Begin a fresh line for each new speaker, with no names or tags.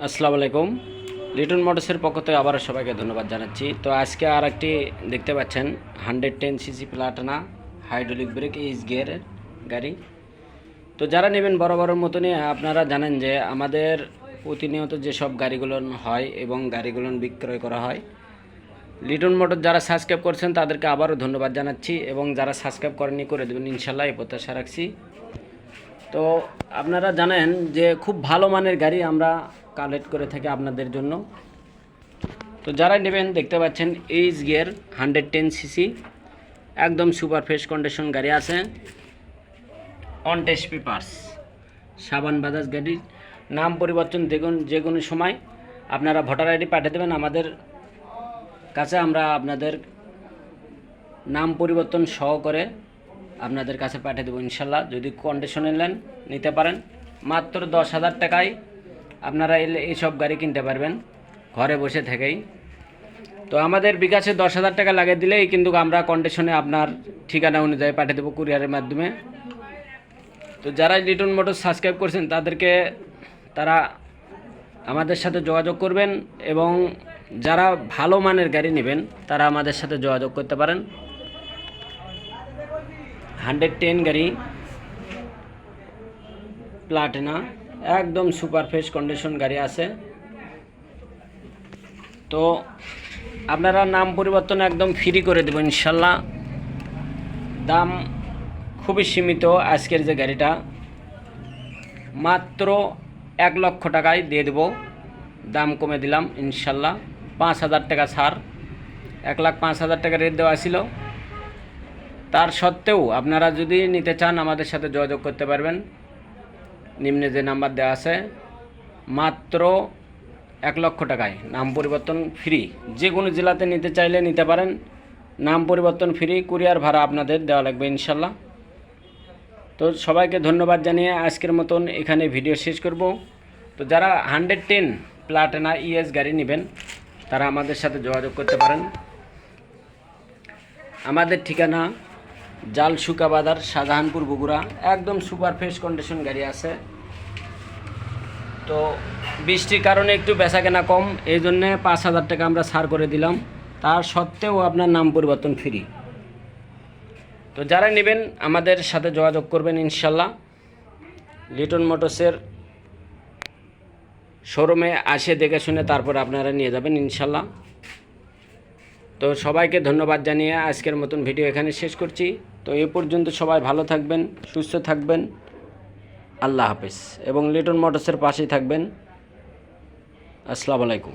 আসসালামু আলাইকুম। লিটন মোটরসের পক্ষ থেকে আবারও সবাইকে ধন্যবাদ জানাচ্ছি। তো আজকে আর একটি দেখতে পাচ্ছেন 110 cc Platina hydraulic brake H গিয়ারের গাড়ি। তো যারা নেবেন বড় বড় মতনই, আপনারা জানেন যে আমাদের প্রতিনিয়ত যেসব গাড়িগুলো হয় এবং গাড়িগুলো বিক্রয় করা হয়, লিটন মোটর যারা সাবস্ক্রাইব করছেন তাদেরকে আবারও ধন্যবাদ জানাচ্ছি এবং যারা সাবস্ক্রাইব করেননি করে দেবেন ইনশাল্লাহ, এই প্রত্যাশা রাখছি। তো আপনারা জানেন যে খুব ভালো মানের গাড়ি আমরা কালেক্ট করে থাকি আপনাদের জন্য। তো যারা নেবেন দেখতে পাচ্ছেন এইচ গিয়ার 110 সিসি একদম সুপার ফ্রেশ কন্ডিশন গাড়ি আছে, অন টেস্ট পেপারস, সাবান বাজাজ গাড়ির নাম পরিবর্তন দেখুন যে কোনো সময় আপনারা ভোটার আইডি পাঠিয়ে দেবেন আমাদের কাছে, আমরা আপনাদের নাম পরিবর্তন সহ করে আপনাদের কাছে পাঠিয়ে দেবো ইনশাল্লাহ। যদি কন্ডিশনে নেন নিতে পারেন, মাত্র 10,000 টাকায় আপনারা এইসব গাড়ি কিনতে পারবেন ঘরে বসে থেকেই। তো আমাদের বিকাশে 10,000 টাকা লাগিয়ে দিলেই কিন্তু আমরা কন্ডিশনে আপনার ঠিকানা অনুযায়ী পাঠিয়ে দেবো কুরিয়ারের মাধ্যমে। তো যারা লিটন মোটর সাবস্ক্রাইব করছেন তারা আমাদের সাথে যোগাযোগ করবেন এবং যারা ভালো মানের গাড়ি নেবেন তারা আমাদের সাথে যোগাযোগ করতে পারেন। 110 গাড়ি প্লাটিনা একদম সুপার ফ্রেশ কন্ডিশন গাড়ি আছে। তো আপনারা নাম পরিবর্তন একদম ফ্রি করে দেবো ইনশাল্লাহ। দাম খুবই সীমিত, আজকের যে গাড়িটা মাত্র 1 লক্ষ টাকায় দিয়ে দেবো, দাম কমে দিলাম ইনশাল্লাহ। 5,000 টাকা ছাড়, 1,05,000 টাকা রেট দেওয়া ছিল। তার সত্ত্বেও আপনারা যদি নিতে চান আমাদের সাথে যোগাযোগ করতে পারবেন, নিম্নে যে নাম্বার দেওয়া আছে। মাত্র 1 লক্ষ টাকায় নাম পরিবর্তন ফ্রি, যে কোনো জেলাতে নিতে চাইলে নিতে পারেন, নাম পরিবর্তন ফ্রি, কুরিয়ার ভাড়া আপনাদের দেওয়া লাগবে ইনশাল্লাহ। তো সবাইকে ধন্যবাদ জানিয়ে আজকের মতন এখানে ভিডিও শেষ করব। তো যারা 110 প্লাটিনা ইএস গাড়ি নেবেন তারা আমাদের সাথে যোগাযোগ করতে পারেন। আমাদের ঠিকানা জালসুকা বাজার, শাহজাহানপুর, বগুড়া। একদম সুপার ফ্রেশ কন্ডিশন গাড়ি আছে। তো বৃষ্টির কারণে একটু বেচাকেনা কম, এই জন্যে 5,000 টাকা আমরা ছাড় করে দিলাম, তার সত্ত্বেও আপনার নাম পরিবর্তন ফ্রি। তো যারা নেবেন আমাদের সাথে যোগাযোগ করবেন ইনশাল্লাহ। লিটন মোটরসের শোরুমে আসে দেখে শুনে তারপর আপনারা নিয়ে যাবেন ইনশাল্লাহ। তো সবাইকে ধন্যবাদ জানিয়ে আজকের মতন ভিডিও এখানে শেষ করছি। তো এ পর্যন্ত সবাই ভালো থাকবেন, সুস্থ থাকবেন, আল্লাহ হাফেজ এবং লিটন মোটরসের পাশেই থাকবেন। আসসালামু আলাইকুম।